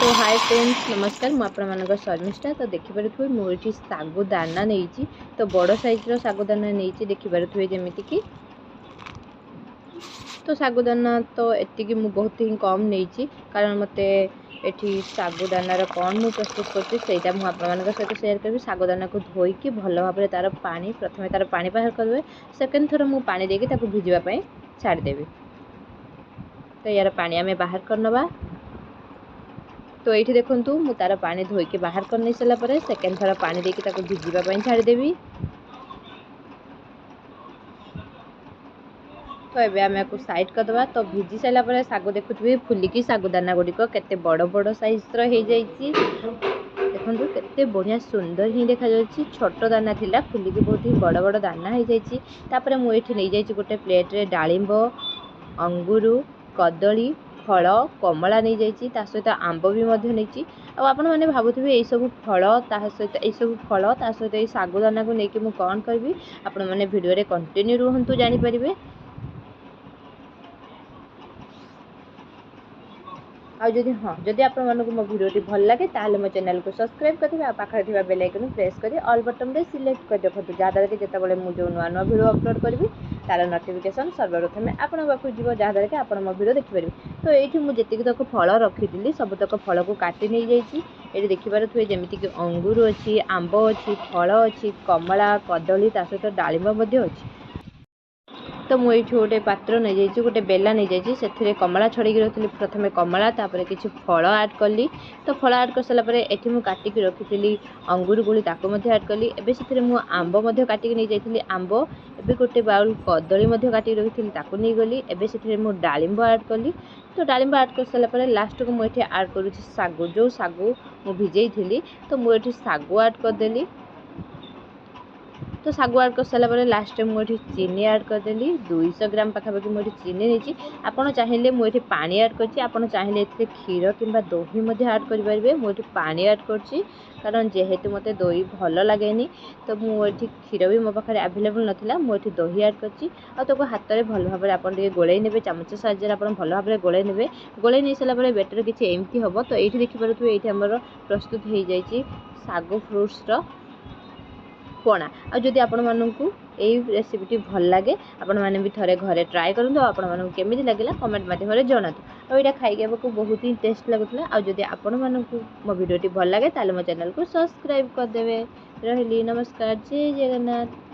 तो hi friends नमस्कार मुझे शर्मिष्ठा तो देखिपे मुझे सागुदाना नहीं तो बड़ साइज्र सागुदाना नहीं देखिपे जमीक तो सागुदाना तो एति मु बहुत ही कम नहीं कारण मत एठी सागुदानार कौन मु प्रस्तुत करटा मुझे सहित सेयार करी। सागुदाना को धोईकी भल भाव तार पानी प्रथम तार पानी बाहर करेंगे सेकेंड थर मु पानी देकी भिजवाई छाड़देवी। तो यार पानी आम बाहर करनवा। तो ये देखु मु तार पानी धोईकी बाहर कर नहीं सारापर सेकेंड थर पानी देकी भिजापी छाड़देवी। तो ये आम आपको साइड करदे। तो भिजी सारापर साग देखुए फुलिकी सागुदाना गुड़िक केते बड़ बड़ साइज्र हो देखो केते बढ़िया सुंदर ही देखा छोट दाना थिला फुलिकी बहुत ही बड़ बड़ दाना हो जापर मुझे नहीं जाइए गोटे प्लेट्रे डालिंब अंगूर कदली फल कमला नहीं जाइए सहित आंब भी नहीं आपण मैंने भावुवे ये सब फल सहित यू फल सहित ये सागुदाना को लेकिन मुझे कौन करी आपण मैंने भिडियो कंटिन्यू रुहतु जानीपर। आदि हाँ जदि आप मो भिडियो भल लगे ताल मो चैनल को सब्सक्राइब करेंगे पाखे बेल आइकन प्रेस कर ऑल बटन में सिलेक्ट कर रखु जहाँद्वारा कि जितेबाला मुझे नुआ नुआ भिडियो अपलोड करी तार नोटिफिकेशन सर्वप्रथम आपण पाखु जीव जहाँद्वारा कि आप मो भिडियो देखिपारे। तो ये मुझे तक फल रखी सब तक फल को काटी नहीं जाइए ये देखिपे जमीक अंगूर अच्छी आंब अच्छी फल अच्छी कमला कदली सहित डालिंब अच्छी। तो मुझे गोटे पात्र नहीं जाइए गोटे बेला नहीं जाइए से कमला छड़ी रखी प्रथम कमला तापर किसी फल आड कली। तो फल आड कर सारापर ये मुझे काटिक रखी अंगूर गुड़ी आड कली एवं से आंब काटिक नहीं जाइए आंब एवं गोटे बाउल कदली काटिक रखी नहीं गली एवं से डालिंब आड कली। तो डालिंब आड कर सारापर लास्ट को मुझे आड करुँच सागु जो सागु मु भिजई थी तो मुझे सागु आड करदेली। तो सागु आड कर सारापर लास्ट मुझे चीनी आड करदेली 200 ग्राम पाखापाखि मुझे चीनी नहीं आपड़ चाहिए मुझे पानी आड कर चाहिए क्षीर कि दही आड करेंगे मुझे पानी आड कर कारण जेहेतु मत दही भल लगे तो मुझे क्षीर भी मो पाखे आवेलेबल नाला मुझे दही आड कर हाथ में भल भाव आप गोल ने चामच साहाଯ୍य भल भाव गोल ने गोल नहीं सारापर बेटर किसी एमती हम। तो ये देखिपे ये आमर प्रस्तुत हो जाए सागु फ्रुट्सर पणा। आदि आपण मानू रेसिपीटी भल लगे आपण मैंने भी थे घरे ट्राए करूँ आपण मानू केमी लगे कमेंट मध्यम जनातु। और यहाँ खाई बहुत ही टेस्ट लगुला। आदि आपण मानू मो भिडियोटी भल लगे ताले मो चैनल को सब्सक्राइब करदे। रही नमस्कार जय जगन्नाथ।